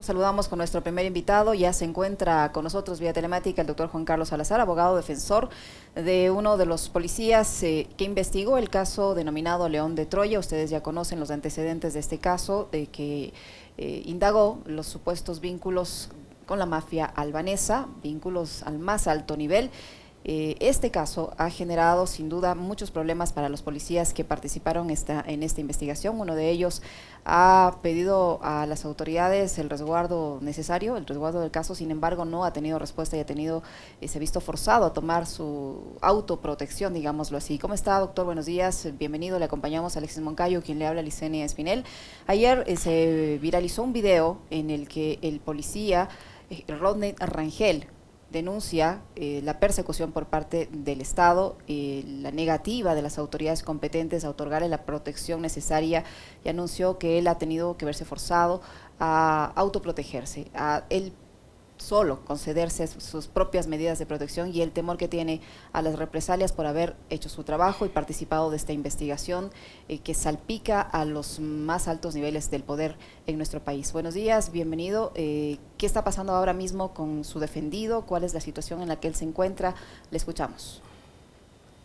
Saludamos con nuestro primer invitado. Ya se encuentra con nosotros vía telemática el doctor Juan Carlos Salazar, abogado defensor de uno de los policías que investigó el caso denominado León de Troya. Ustedes ya conocen los antecedentes de este caso, de que indagó los supuestos vínculos con la mafia albanesa, vínculos al más alto nivel. Este caso ha generado sin duda muchos problemas para los policías que participaron en esta investigación. Uno de ellos ha pedido a las autoridades el resguardo necesario, el resguardo del caso. Sin embargo, no ha tenido respuesta y se ha visto forzado a tomar su autoprotección, digámoslo así. ¿Cómo está, doctor? Buenos días, bienvenido. Le acompañamos a Alexis Moncayo, quien le habla, Licenia Espinel. Ayer se viralizó un video en el que el policía Rodney Rangel denuncia la persecución por parte del Estado, la negativa de las autoridades competentes a otorgarle la protección necesaria, y anunció que él ha tenido que verse forzado a autoprotegerse, a él solo concederse sus propias medidas de protección, y el temor que tiene a las represalias por haber hecho su trabajo y participado de esta investigación que salpica a los más altos niveles del poder en nuestro país. Buenos días, bienvenido. ¿Qué está pasando ahora mismo con su defendido? ¿Cuál es la situación en la que él se encuentra? Le escuchamos.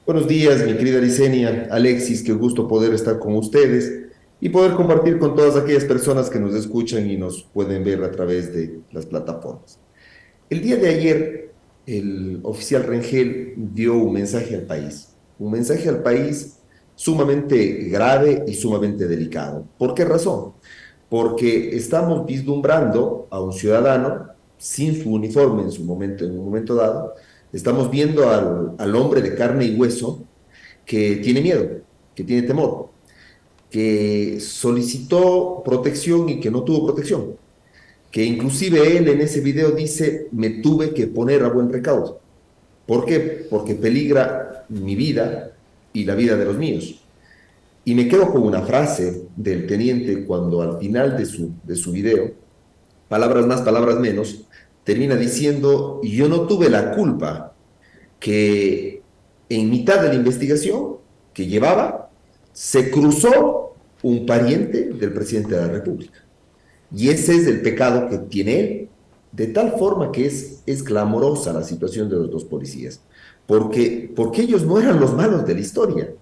Buenos días, mi querida Licenia, Alexis, qué gusto poder estar con ustedes y poder compartir con todas aquellas personas que nos escuchan y nos pueden ver a través de las plataformas. El día de ayer, el oficial Rengel dio un mensaje al país sumamente grave y sumamente delicado. ¿Por qué razón? Porque estamos vislumbrando a un ciudadano sin su uniforme en un momento dado. Estamos viendo al hombre de carne y hueso que tiene miedo, que tiene temor, que solicitó protección y que no tuvo protección, que inclusive él en ese video dice: me tuve que poner a buen recaudo. ¿Por qué? Porque peligra mi vida y la vida de los míos. Y me quedo con una frase del teniente cuando al final de su video, palabras más, palabras menos, termina diciendo: yo no tuve la culpa que en mitad de la investigación que llevaba se cruzó un pariente del presidente de la República. Y ese es el pecado que tiene él, de tal forma que es clamorosa la situación de los dos policías, porque ellos no eran los malos de la historia,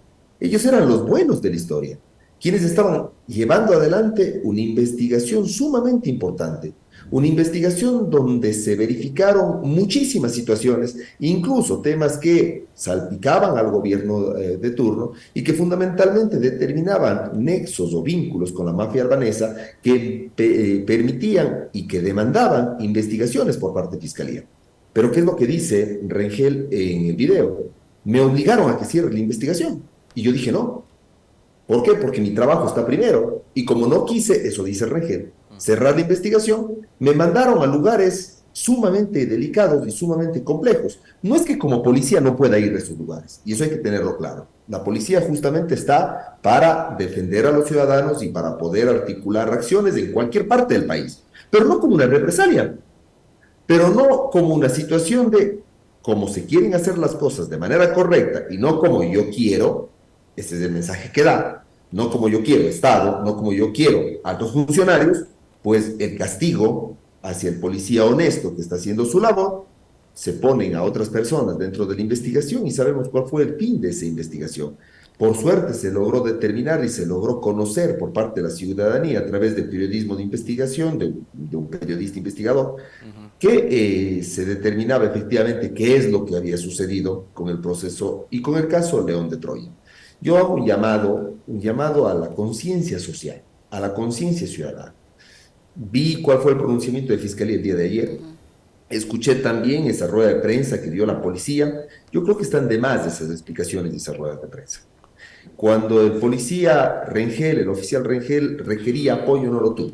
ellos eran los buenos de la historia, quienes estaban llevando adelante una investigación sumamente importante, una investigación donde se verificaron muchísimas situaciones, incluso temas que salpicaban al gobierno de turno y que fundamentalmente determinaban nexos o vínculos con la mafia albanesa que permitían y que demandaban investigaciones por parte de Fiscalía. Pero ¿qué es lo que dice Rengel en el video? Me obligaron a que cierre la investigación. Y yo dije no. ¿Por qué? Porque mi trabajo está primero. Y como no quise, eso dice Rengel, cerrar la investigación, me mandaron a lugares sumamente delicados y sumamente complejos. No es que como policía no pueda ir a esos lugares, y eso hay que tenerlo claro. La policía justamente está para defender a los ciudadanos y para poder articular acciones en cualquier parte del país, pero no como una represalia, pero no como una situación de como se quieren hacer las cosas de manera correcta y no como yo quiero. Ese es el mensaje que da, no como yo quiero Estado, no como yo quiero altos funcionarios. Pues el castigo hacia el policía honesto que está haciendo su labor, se ponen a otras personas dentro de la investigación y sabemos cuál fue el fin de esa investigación. Por suerte se logró determinar y se logró conocer por parte de la ciudadanía a través del periodismo de investigación, de un periodista investigador, que se determinaba efectivamente qué es lo que había sucedido con el proceso y con el caso León de Troya. Yo hago un llamado a la conciencia social, a la conciencia ciudadana. Vi cuál fue el pronunciamiento de Fiscalía el día de ayer. Escuché también esa rueda de prensa que dio la policía. Yo creo que están de más esas explicaciones de esa rueda de prensa. Cuando el policía Rengel, el oficial Rengel, requería apoyo, no lo tuvo.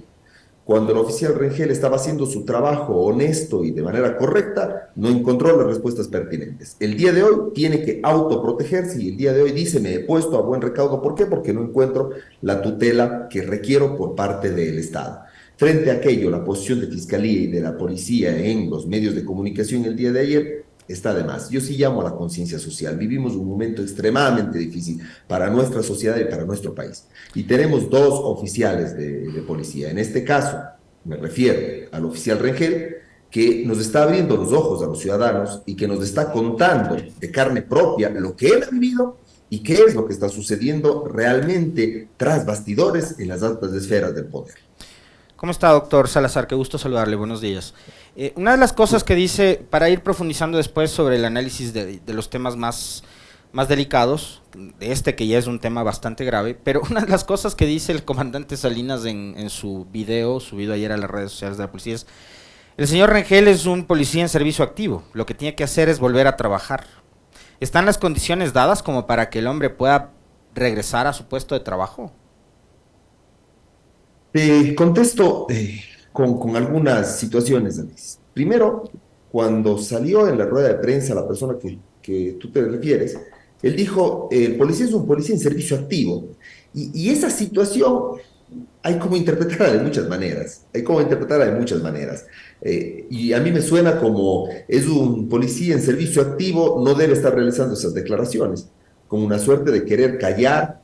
Cuando el oficial Rengel estaba haciendo su trabajo honesto y de manera correcta, no encontró las respuestas pertinentes. El día de hoy tiene que autoprotegerse y el día de hoy dice: me he puesto a buen recaudo. ¿Por qué? Porque no encuentro la tutela que requiero por parte del Estado. Frente a aquello, la posición de Fiscalía y de la policía en los medios de comunicación el día de ayer está de más. Yo sí llamo a la conciencia social. Vivimos un momento extremadamente difícil para nuestra sociedad y para nuestro país. Y tenemos dos oficiales de policía. En este caso, me refiero al oficial Rengel, que nos está abriendo los ojos a los ciudadanos y que nos está contando de carne propia lo que él ha vivido y qué es lo que está sucediendo realmente tras bastidores en las altas esferas del poder. ¿Cómo está, doctor Salazar? Qué gusto saludarle, buenos días. Una de las cosas que dice, para ir profundizando después sobre el análisis de los temas más delicados, de este que ya es un tema bastante grave, pero una de las cosas que dice el comandante Salinas en su video, subido ayer a las redes sociales de la policía, es: el señor Rengel es un policía en servicio activo, lo que tiene que hacer es volver a trabajar. ¿Están las condiciones dadas como para que el hombre pueda regresar a su puesto de trabajo? Te contesto con algunas situaciones, Alex. Primero, cuando salió en la rueda de prensa la persona que tú te refieres, él dijo, el policía es un policía en servicio activo. Y esa situación hay como interpretarla de muchas maneras, hay como interpretarla de muchas maneras. Y a mí me suena como es un policía en servicio activo, no debe estar realizando esas declaraciones, como una suerte de querer callar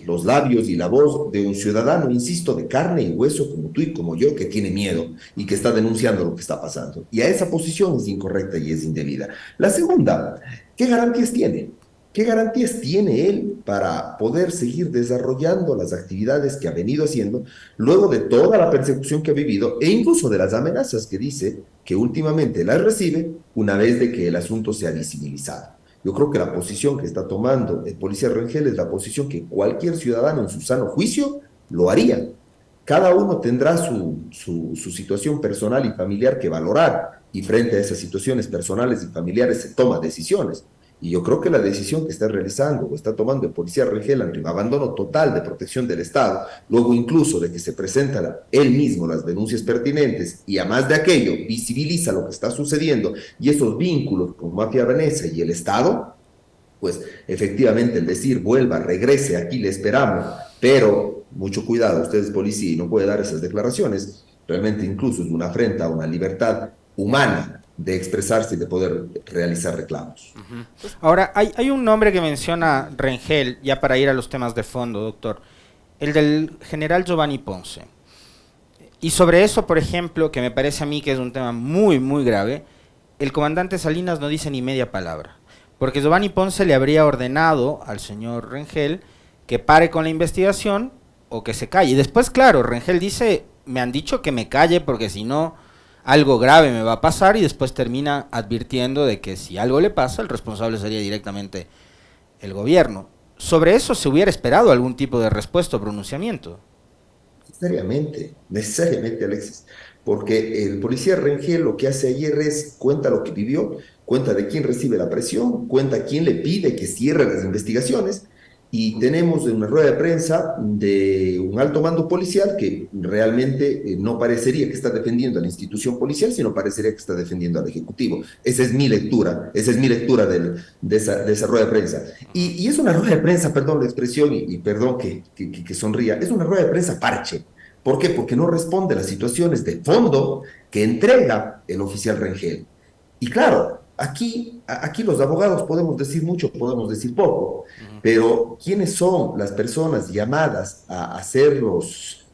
los labios y la voz de un ciudadano, insisto, de carne y hueso como tú y como yo, que tiene miedo y que está denunciando lo que está pasando. Y a esa posición es incorrecta y es indebida. La segunda, ¿qué garantías tiene? ¿Qué garantías tiene él para poder seguir desarrollando las actividades que ha venido haciendo luego de toda la persecución que ha vivido e incluso de las amenazas que dice que últimamente las recibe una vez de que el asunto se ha visibilizado? Yo creo que la posición que está tomando el policía Rengel es la posición que cualquier ciudadano en su sano juicio lo haría. Cada uno tendrá su situación personal y familiar que valorar, y frente a esas situaciones personales y familiares se toman decisiones. Y yo creo que la decisión que está realizando o está tomando el policía Rengel ante un abandono total de protección del Estado, luego incluso de que se presentan él mismo las denuncias pertinentes y además de aquello visibiliza lo que está sucediendo y esos vínculos con mafia veneza y el Estado, pues efectivamente el decir vuelva, regrese, aquí le esperamos, pero mucho cuidado, usted es policía y no puede dar esas declaraciones, realmente incluso es una afrenta a una libertad humana de expresarse y de poder realizar reclamos. Ahora, hay un nombre que menciona Rengel, ya para ir a los temas de fondo, doctor, el del general Giovanni Ponce. Y sobre eso, por ejemplo, que me parece a mí que es un tema muy, muy grave, el comandante Salinas no dice ni media palabra, porque Giovanni Ponce le habría ordenado al señor Rengel que pare con la investigación o que se calle. Y después, claro, Rengel dice, me han dicho que me calle porque si no algo grave me va a pasar, y después termina advirtiendo de que si algo le pasa, el responsable sería directamente el gobierno. Sobre eso se hubiera esperado algún tipo de respuesta o pronunciamiento. Necesariamente, Alexis, porque el policía Rengel lo que hace ayer es cuenta lo que vivió, cuenta de quién recibe la presión, cuenta quién le pide que cierre las investigaciones, y tenemos una rueda de prensa de un alto mando policial que realmente no parecería que está defendiendo a la institución policial, sino parecería que está defendiendo al Ejecutivo. Esa es mi lectura de esa rueda de prensa. Y es una rueda de prensa, perdón la expresión y perdón que sonría, es una rueda de prensa parche. ¿Por qué? Porque no responde a las situaciones de fondo que entrega el oficial Rengel. Y claro, aquí los abogados podemos decir mucho, podemos decir poco, pero ¿quiénes son las personas llamadas a ser los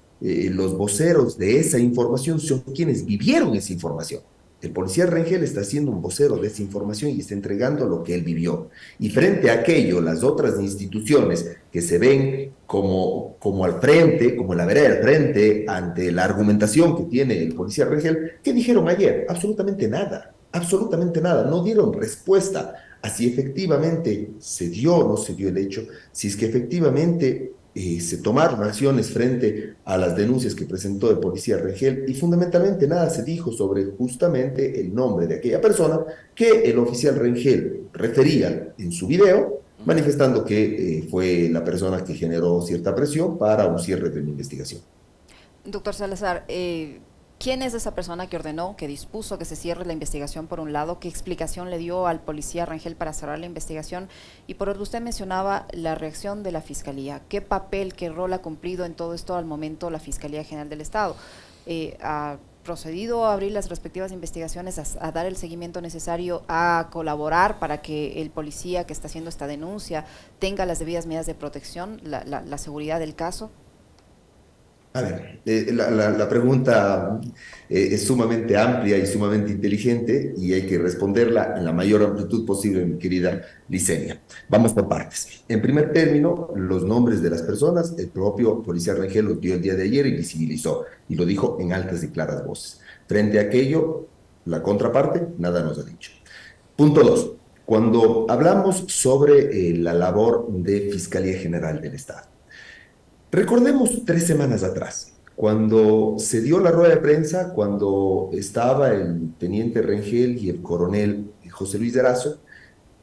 voceros de esa información? Son quienes vivieron esa información. El policía Rengel está siendo un vocero de esa información y está entregando lo que él vivió. Y frente a aquello, las otras instituciones que se ven como al frente, como la vereda del frente, ante la argumentación que tiene el policía Rengel, ¿qué dijeron ayer? Absolutamente nada, no dieron respuesta a si efectivamente se dio o no se dio el hecho, si es que efectivamente se tomaron acciones frente a las denuncias que presentó el policía Rengel, y fundamentalmente nada se dijo sobre justamente el nombre de aquella persona que el oficial Rengel refería en su video, manifestando que fue la persona que generó cierta presión para un cierre de la investigación. Doctor Salazar, ¿quién es esa persona que ordenó, que dispuso que se cierre la investigación por un lado? ¿Qué explicación le dio al policía Rengel para cerrar la investigación? Y por otro, usted mencionaba la reacción de la Fiscalía. ¿Qué papel, qué rol ha cumplido en todo esto al momento la Fiscalía General del Estado? ¿Ha procedido a abrir las respectivas investigaciones, a dar el seguimiento necesario, a colaborar para que el policía que está haciendo esta denuncia tenga las debidas medidas de protección, la seguridad del caso? A ver, la pregunta es sumamente amplia y sumamente inteligente y hay que responderla en la mayor amplitud posible, mi querida Licenia. Vamos por partes. En primer término, los nombres de las personas, el propio policía Rangel los dio el día de ayer y visibilizó, y lo dijo en altas y claras voces. Frente a aquello, la contraparte nada nos ha dicho. Punto dos. Cuando hablamos sobre la labor de Fiscalía General del Estado, recordemos 3 semanas atrás, cuando se dio la rueda de prensa, cuando estaba el teniente Rengel y el coronel José Luis Erazo,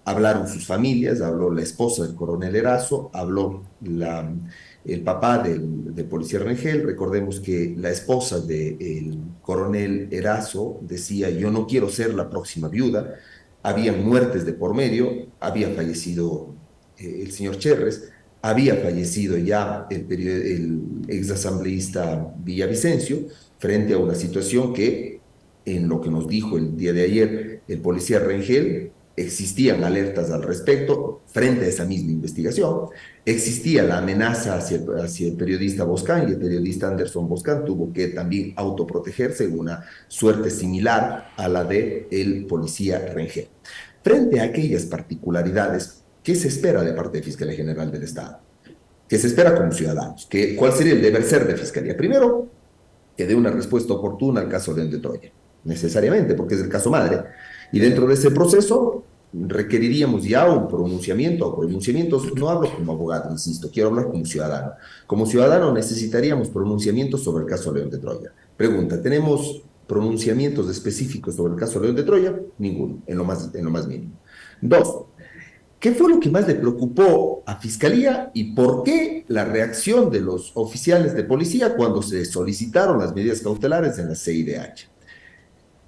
hablaron sus familias, habló la esposa del coronel Erazo, habló el papá del policía Rengel. Recordemos que la esposa del coronel Erazo decía, yo no quiero ser la próxima viuda, había muertes de por medio, había fallecido el señor Cherres, había fallecido ya el exasambleísta Villavicencio, frente a una situación que, en lo que nos dijo el día de ayer el policía Rengel, existían alertas al respecto frente a esa misma investigación, existía la amenaza hacia el periodista Boscán, y el periodista Anderson Boscán tuvo que también autoprotegerse en una suerte similar a la del policía Rengel. Frente a aquellas particularidades, ¿qué se espera de parte de Fiscalía General del Estado? ¿Qué se espera como ciudadanos? ¿Cuál sería el deber ser de Fiscalía? Primero, que dé una respuesta oportuna al caso León de Troya, necesariamente, porque es el caso madre. Y dentro de ese proceso requeriríamos ya un pronunciamiento o pronunciamientos. No hablo como abogado, insisto, quiero hablar como ciudadano. Como ciudadano necesitaríamos pronunciamientos sobre el caso León de Troya. Pregunta, ¿tenemos pronunciamientos específicos sobre el caso León de Troya? Ninguno, en lo más mínimo. Dos, ¿qué fue lo que más le preocupó a Fiscalía y por qué la reacción de los oficiales de policía cuando se solicitaron las medidas cautelares en la CIDH?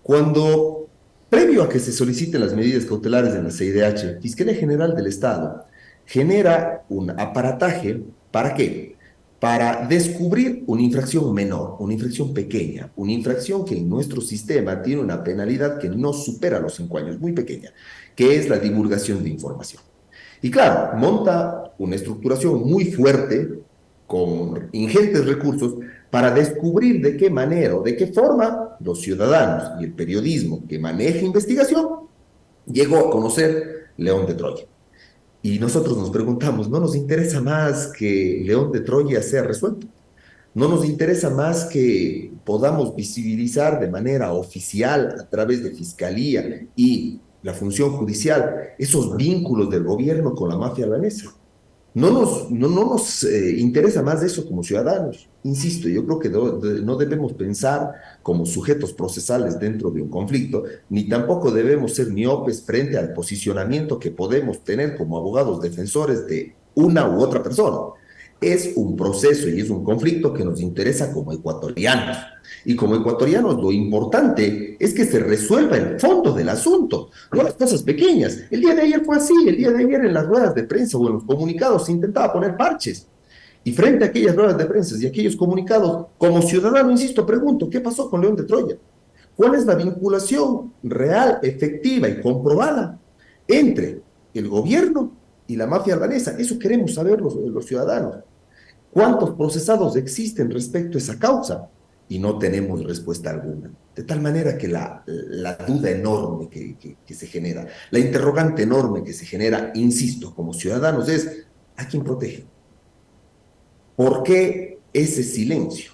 Cuando, previo a que se soliciten las medidas cautelares en la CIDH, Fiscalía General del Estado genera un aparataje, ¿para qué? Para descubrir una infracción menor, una infracción pequeña, una infracción que en nuestro sistema tiene una penalidad que no supera los 5 años, muy pequeña, que es la divulgación de información. Y claro, monta una estructuración muy fuerte, con ingentes recursos, para descubrir de qué manera o de qué forma los ciudadanos y el periodismo que maneja investigación llegó a conocer León de Troya. Y nosotros nos preguntamos, ¿no nos interesa más que León de Troya sea resuelto? ¿No nos interesa más que podamos visibilizar de manera oficial a través de Fiscalía y la función judicial esos vínculos del gobierno con la mafia albanesa? No nos interesa más de eso como ciudadanos. Insisto, yo creo que no debemos pensar como sujetos procesales dentro de un conflicto, ni tampoco debemos ser miopes frente al posicionamiento que podemos tener como abogados defensores de una u otra persona. Es un proceso y es un conflicto que nos interesa como ecuatorianos. Y como ecuatorianos lo importante es que se resuelva el fondo del asunto, no las cosas pequeñas. El día de ayer fue así, el día de ayer en las ruedas de prensa o en los comunicados se intentaba poner parches. Y frente a aquellas ruedas de prensa y aquellos comunicados, como ciudadano, insisto, pregunto, ¿qué pasó con León de Troya? ¿Cuál es la vinculación real, efectiva y comprobada entre el gobierno y la mafia albanesa? Eso queremos saber los ciudadanos. ¿Cuántos procesados existen respecto a esa causa? Y no tenemos respuesta alguna. De tal manera que la duda enorme que se genera, la interrogante enorme que se genera, insisto, como ciudadanos es, ¿a quién protege? ¿Por qué ese silencio?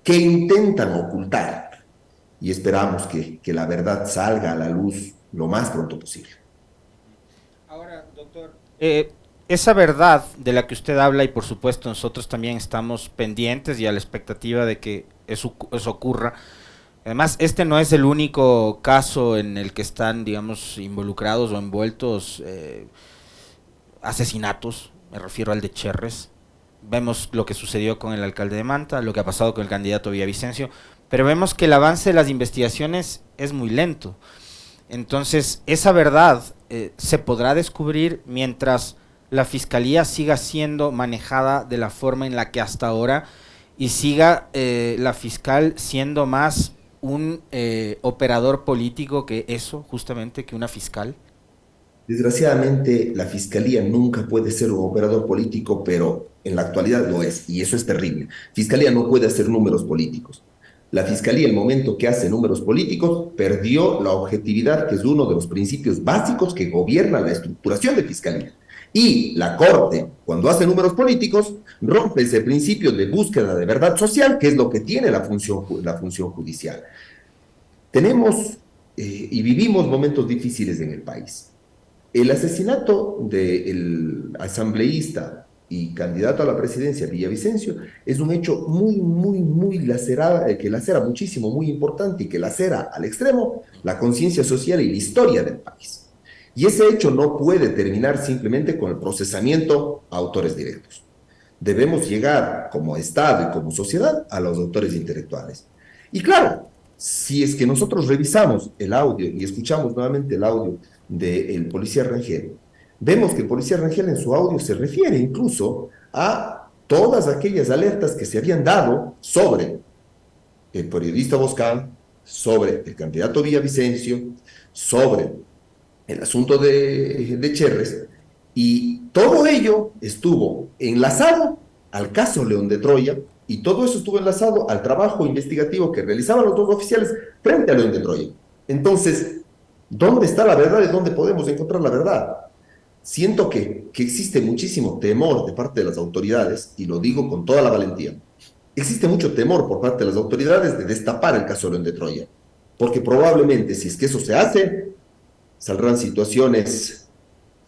¿Qué intentan ocultar? Y esperamos que la verdad salga a la luz lo más pronto posible. Ahora, doctor, esa verdad de la que usted habla, y por supuesto nosotros también estamos pendientes y a la expectativa de que eso ocurra. Además, este no es el único caso en el que están, digamos, involucrados o envueltos asesinatos. Me refiero al de Cherres. Vemos lo que sucedió con el alcalde de Manta, lo que ha pasado con el candidato Villavicencio, pero vemos que el avance de las investigaciones es muy lento. Entonces, esa verdad se podrá descubrir mientras la fiscalía siga siendo manejada de la forma en la que hasta ahora, y siga la fiscal siendo más un operador político que eso, justamente, que una fiscal. Desgraciadamente, la fiscalía nunca puede ser un operador político, pero en la actualidad lo es, y eso es terrible. Fiscalía no puede hacer números políticos. La fiscalía, el momento que hace números políticos, perdió la objetividad, que es uno de los principios básicos que gobierna la estructuración de fiscalía. Y la Corte, cuando hace números políticos, rompe ese principio de búsqueda de verdad social, que es lo que tiene la función judicial. Tenemos y vivimos momentos difíciles en el país. El asesinato del asambleísta y candidato a la presidencia, Villavicencio, es un hecho muy lacerado, que lacera muchísimo, muy importante y que lacera al extremo la conciencia social y la historia del país. Y ese hecho no puede terminar simplemente con el procesamiento a autores directos. Debemos llegar como Estado y como sociedad a los autores intelectuales. Y claro, si es que nosotros revisamos el audio y escuchamos nuevamente el audio del policía Rangel, vemos que el policía Rangel en su audio se refiere incluso a todas aquellas alertas que se habían dado sobre el periodista Boscán, sobre el candidato Villavicencio, sobre el asunto de Cherres, y todo ello estuvo enlazado al caso León de Troya, y todo eso estuvo enlazado al trabajo investigativo que realizaban los dos oficiales frente a León de Troya. Entonces, ¿dónde está la verdad y dónde podemos encontrar la verdad? Siento que existe muchísimo temor de parte de las autoridades, y lo digo con toda la valentía. Existe mucho temor por parte de las autoridades de destapar el caso León de Troya, porque probablemente si es que eso se hace, saldrán situaciones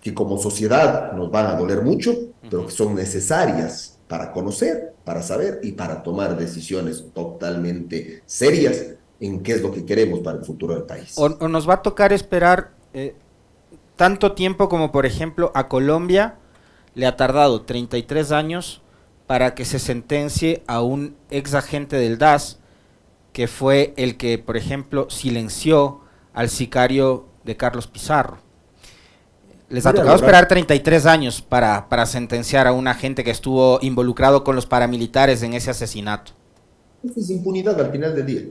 que como sociedad nos van a doler mucho, pero que son necesarias para conocer, para saber y para tomar decisiones totalmente serias en qué es lo que queremos para el futuro del país. O nos va a tocar esperar tanto tiempo como, por ejemplo, a Colombia le ha tardado 33 años para que se sentencie a un ex agente del DAS que fue el que, por ejemplo, silenció al sicario de Carlos Pizarro. Les ha tocado esperar 33 años para sentenciar a un agente que estuvo involucrado con los paramilitares en ese asesinato. Eso es impunidad al final del día.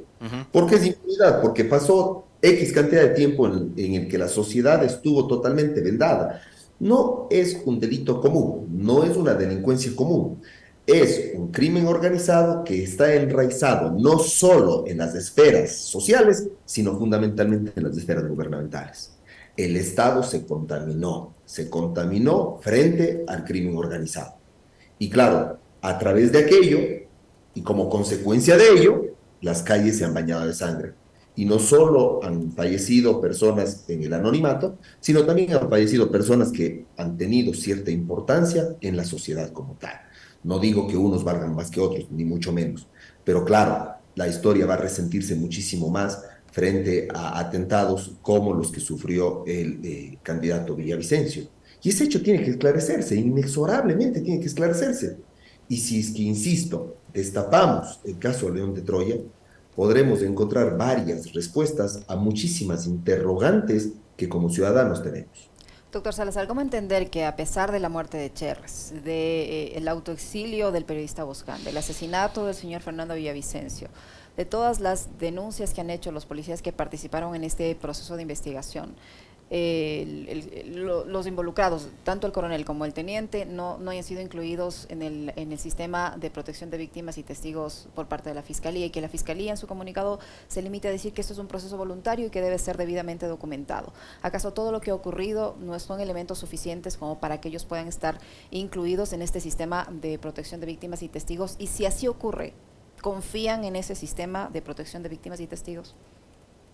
¿Por qué es impunidad? Porque pasó X cantidad de tiempo en el que la sociedad estuvo totalmente vendada. No es un delito común, no es una delincuencia común. Es un crimen organizado que está enraizado no solo en las esferas sociales, sino fundamentalmente en las esferas gubernamentales. El Estado se contaminó frente al crimen organizado. Y claro, a través de aquello, y como consecuencia de ello, las calles se han bañado de sangre. Y no solo han fallecido personas en el anonimato, sino también han fallecido personas que han tenido cierta importancia en la sociedad como tal. No digo que unos valgan más que otros, ni mucho menos, pero claro, la historia va a resentirse muchísimo más frente a atentados como los que sufrió el candidato Villavicencio. Y ese hecho tiene que esclarecerse, inexorablemente tiene que esclarecerse. Y si es que, insisto, destapamos el caso León de Troya, podremos encontrar varias respuestas a muchísimas interrogantes que como ciudadanos tenemos. Doctor Salazar, ¿cómo entender que a pesar de la muerte de Cherres, del autoexilio del periodista Boscán, del asesinato del señor Fernando Villavicencio, de todas las denuncias que han hecho los policías que participaron en este proceso de investigación, los involucrados, tanto el coronel como el teniente, no hayan sido incluidos en el sistema de protección de víctimas y testigos por parte de la Fiscalía, y que la Fiscalía en su comunicado se limite a decir que esto es un proceso voluntario y que debe ser debidamente documentado? ¿Acaso todo lo que ha ocurrido no son elementos suficientes como para que ellos puedan estar incluidos en este sistema de protección de víctimas y testigos? Y si así ocurre, ¿confían en ese sistema de protección de víctimas y testigos?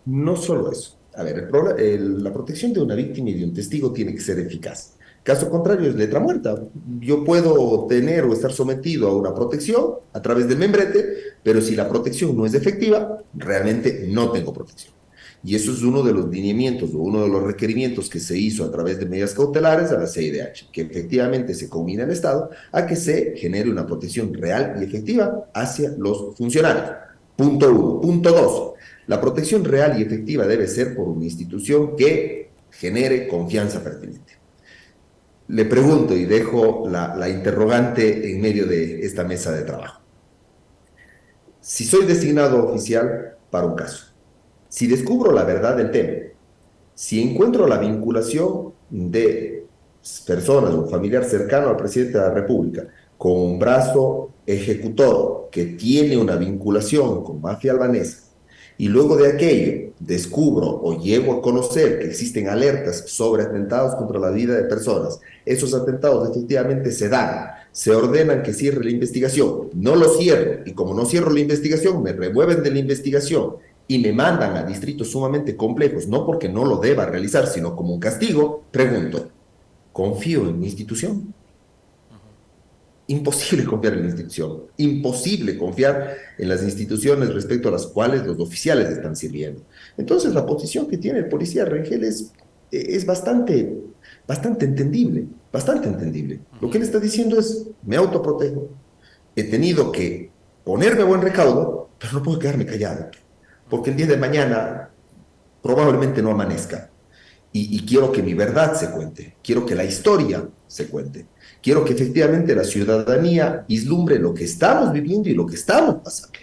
No solo eso. A ver, la protección de una víctima y de un testigo tiene que ser eficaz. Caso contrario es letra muerta. Yo puedo tener o estar sometido a una protección a través del membrete, pero si la protección no es efectiva, realmente no tengo protección. Y eso es uno de los lineamientos o uno de los requerimientos que se hizo a través de medidas cautelares a la CIDH, que efectivamente se combina el Estado a que se genere una protección real y efectiva hacia los funcionarios. Punto uno. Punto dos. La protección real y efectiva debe ser por una institución que genere confianza pertinente. Le pregunto y dejo la interrogante en medio de esta mesa de trabajo. Si soy designado oficial para un caso, si descubro la verdad del tema, si encuentro la vinculación de personas, un familiar cercano al presidente de la República, con un brazo ejecutor que tiene una vinculación con mafia albanesa, y luego de aquello descubro o llego a conocer que existen alertas sobre atentados contra la vida de personas, esos atentados efectivamente se dan, se ordenan que cierre la investigación, no lo cierro, y como no cierro la investigación, me remueven de la investigación y me mandan a distritos sumamente complejos, no porque no lo deba realizar, sino como un castigo, pregunto, ¿confío en mi institución? Imposible confiar en la institución, imposible confiar en las instituciones respecto a las cuales los oficiales están sirviendo. Entonces, la posición que tiene el policía Rengel es bastante entendible, bastante entendible. Lo que él está diciendo es, me autoprotejo, he tenido que ponerme buen recaudo, pero no puedo quedarme callado, porque el día de mañana probablemente no amanezca. Y quiero que mi verdad se cuente, quiero que la historia se cuente, quiero que efectivamente la ciudadanía vislumbre lo que estamos viviendo y lo que estamos pasando.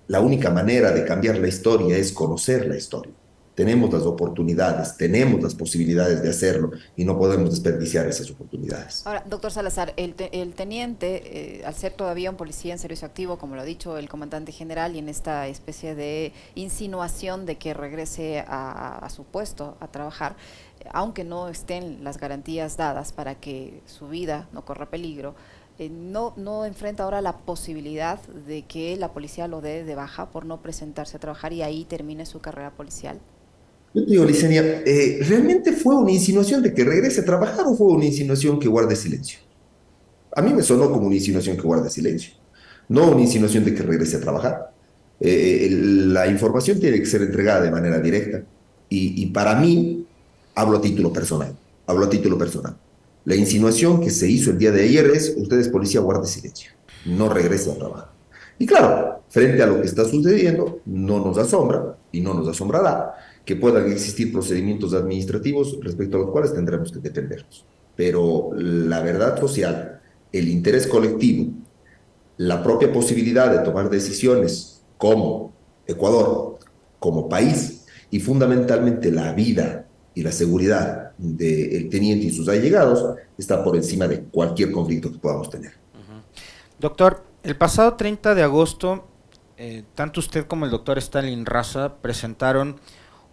La única manera de cambiar la historia es conocer la historia. Tenemos las oportunidades, tenemos las posibilidades de hacerlo y no podemos desperdiciar esas oportunidades. Ahora, doctor Salazar, el teniente, al ser todavía un policía en servicio activo, como lo ha dicho el comandante general, y en esta especie de insinuación de que regrese a su puesto a trabajar, aunque no estén las garantías dadas para que su vida no corra peligro, no enfrenta ahora la posibilidad de que la policía lo dé de baja por no presentarse a trabajar y ahí termine su carrera policial. Yo te digo, Licenia, ¿realmente fue una insinuación de que regrese a trabajar o fue una insinuación que guarde silencio? A mí me sonó como una insinuación que guarde silencio, no una insinuación de que regrese a trabajar. La información tiene que ser entregada de manera directa y para mí, hablo a título personal, hablo a título personal. La insinuación que se hizo el día de ayer es, ustedes policía, guarde silencio, no regrese a trabajar. Y claro, frente a lo que está sucediendo, no nos asombra y no nos asombrará que puedan existir procedimientos administrativos respecto a los cuales tendremos que defendernos. Pero la verdad social, el interés colectivo, la propia posibilidad de tomar decisiones como Ecuador, como país, y fundamentalmente la vida y la seguridad del teniente y sus allegados, está por encima de cualquier conflicto que podamos tener. Doctor, el pasado 30 de agosto, tanto usted como el doctor Stalin Raza presentaron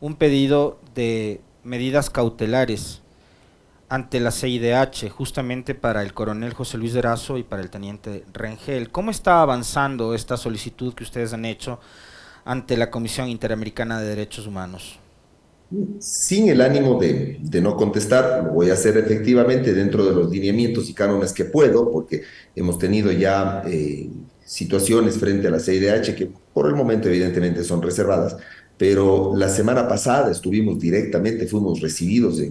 un pedido de medidas cautelares ante la CIDH, justamente para el coronel José Luis Erazo y para el teniente Rengel. ¿Cómo está avanzando esta solicitud que ustedes han hecho ante la Comisión Interamericana de Derechos Humanos? Sin el ánimo de no contestar, lo voy a hacer efectivamente dentro de los lineamientos y cánones que puedo, porque hemos tenido ya situaciones frente a la CIDH que por el momento evidentemente son reservadas, pero la semana pasada estuvimos directamente, fuimos recibidos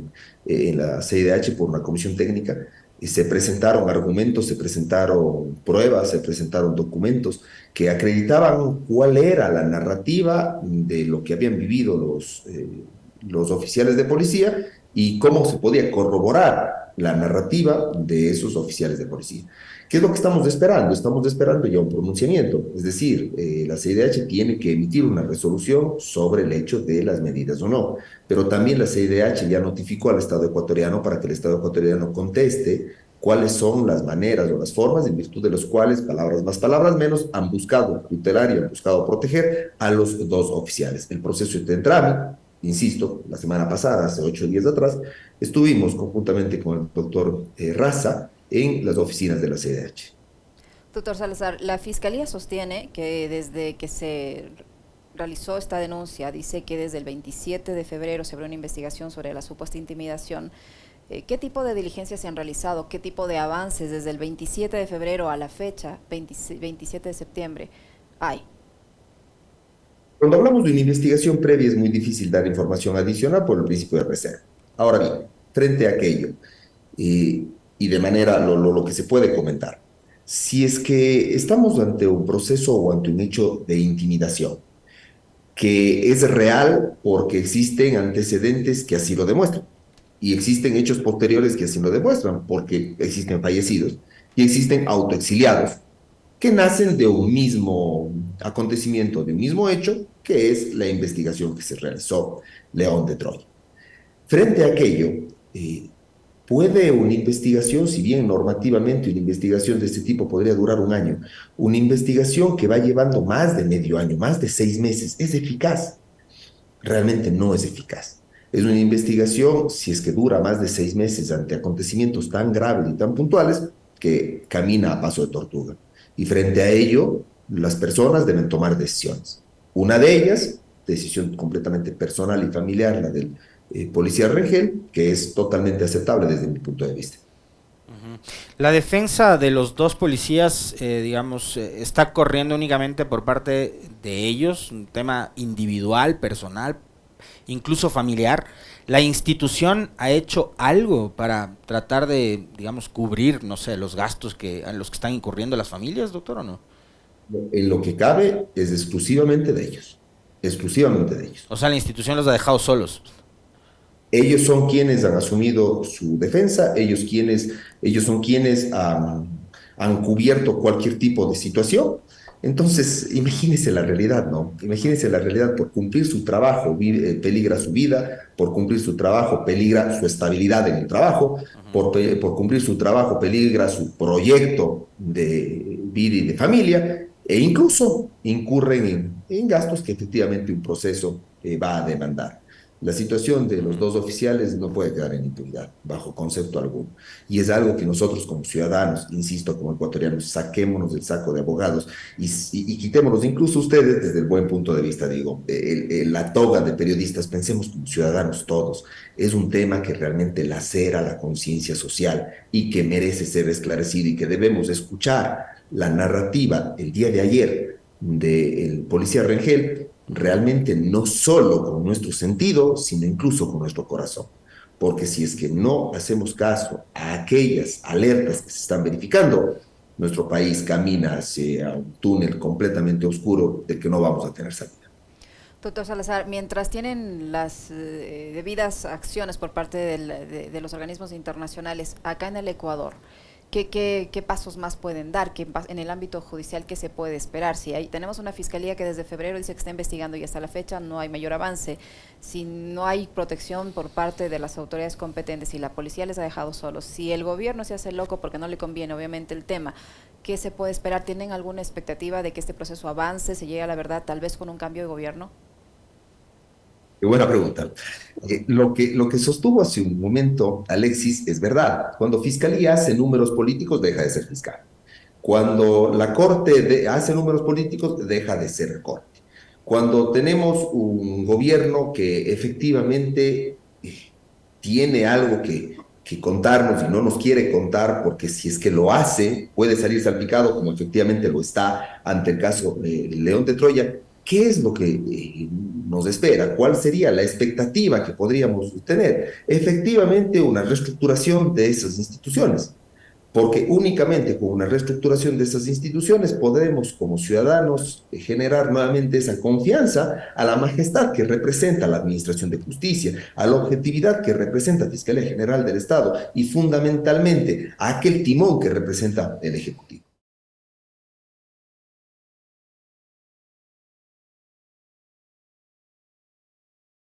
en la CIDH por una comisión técnica y se presentaron argumentos, se presentaron pruebas, se presentaron documentos que acreditaban cuál era la narrativa de lo que habían vivido los oficiales de policía y cómo se podía corroborar la narrativa de esos oficiales de policía. ¿Qué es lo que estamos esperando? Estamos esperando ya un pronunciamiento, es decir, la CIDH tiene que emitir una resolución sobre el hecho de las medidas o no, pero también la CIDH ya notificó al Estado ecuatoriano para que el Estado ecuatoriano conteste cuáles son las maneras o las formas en virtud de los cuales, palabras más, palabras menos, han buscado tutelar y han buscado proteger a los dos oficiales. El proceso está en trámite. Insisto, la semana pasada, hace 8 días atrás, estuvimos conjuntamente con el doctor Raza en las oficinas de la CIDH. Doctor Salazar, la Fiscalía sostiene que desde que se realizó esta denuncia, dice que desde el 27 de febrero se abrió una investigación sobre la supuesta intimidación. ¿Qué tipo de diligencias se han realizado? ¿Qué tipo de avances desde el 27 de febrero a la fecha, 27 de septiembre, hay? Cuando hablamos de una investigación previa es muy difícil dar información adicional por el principio de reserva. Ahora bien, frente a aquello, y de manera lo que se puede comentar, si es que estamos ante un proceso o ante un hecho de intimidación, que es real porque existen antecedentes que así lo demuestran, y existen hechos posteriores que así lo demuestran, porque existen fallecidos y existen autoexiliados que nacen de un mismo acontecimiento, de un mismo hecho, que es la investigación que se realizó León de Troya. Frente a aquello, Eh, ¿Puede una investigación, si bien normativamente una investigación de este tipo podría durar un año, una investigación que va llevando más de medio año, más de 6 meses, es eficaz? Realmente no es eficaz. Es una investigación, si es que dura más de 6 meses ante acontecimientos tan graves y tan puntuales, que camina a paso de tortuga. Y frente a ello, las personas deben tomar decisiones. Una de ellas, decisión completamente personal y familiar, la del policía Rengel, que es totalmente aceptable desde mi punto de vista. La defensa de los dos policías, digamos, está corriendo únicamente por parte de ellos, un tema individual, personal, incluso familiar. ¿La institución ha hecho algo para tratar de, digamos, cubrir, no sé, los gastos a los que están incurriendo las familias, doctor, o no? En lo que cabe es exclusivamente de ellos. O sea, la institución los ha dejado solos. Ellos son quienes han asumido su defensa, ellos son quienes han cubierto cualquier tipo de situación. Entonces, Ujú, imagínense la realidad, ¿no? Imagínense la realidad, por cumplir su trabajo, peligra su vida, por cumplir su trabajo, peligra su estabilidad en el trabajo, ujú. por cumplir su trabajo, peligra su proyecto de vida y de familia, e incluso incurren en gastos que efectivamente un proceso va a demandar. La situación de los dos oficiales no puede quedar en impunidad, bajo concepto alguno. Y es algo que nosotros como ciudadanos, insisto, como ecuatorianos, saquémonos del saco de abogados y quitémonos, incluso ustedes, desde el buen punto de vista, digo, la toga de periodistas, pensemos como ciudadanos todos. Es un tema que realmente lacera la conciencia social y que merece ser esclarecido y que debemos escuchar la narrativa el día de ayer del policía Rengel realmente no solo con nuestro sentido, sino incluso con nuestro corazón. Porque si es que no hacemos caso a aquellas alertas que se están verificando, nuestro país camina hacia un túnel completamente oscuro del que no vamos a tener salida. Doctor Salazar, mientras tienen las debidas acciones por parte de los organismos internacionales acá en el Ecuador, ¿qué pasos más pueden dar? En el ámbito judicial, qué se puede esperar? Si tenemos una fiscalía que desde febrero dice que está investigando y hasta la fecha no hay mayor avance, si no hay protección por parte de las autoridades competentes, si la policía les ha dejado solos, si el gobierno se hace loco porque no le conviene obviamente el tema, ¿qué se puede esperar? ¿Tienen alguna expectativa de que este proceso avance, se llegue a la verdad, tal vez con un cambio de gobierno? Qué buena pregunta. Lo que sostuvo hace un momento Alexis es verdad. Cuando Fiscalía hace números políticos, deja de ser fiscal. Cuando la Corte hace números políticos, deja de ser Corte. Cuando tenemos un gobierno que efectivamente tiene algo que contarnos y no nos quiere contar, porque si es que lo hace, puede salir salpicado, como efectivamente lo está ante el caso León de Troya. ¿Qué es lo que nos espera? ¿Cuál sería la expectativa que podríamos tener? Efectivamente, una reestructuración de esas instituciones, porque únicamente con una reestructuración de esas instituciones podremos como ciudadanos generar nuevamente esa confianza a la majestad que representa la Administración de Justicia, a la objetividad que representa la Fiscalía General del Estado y fundamentalmente a aquel timón que representa el Ejecutivo.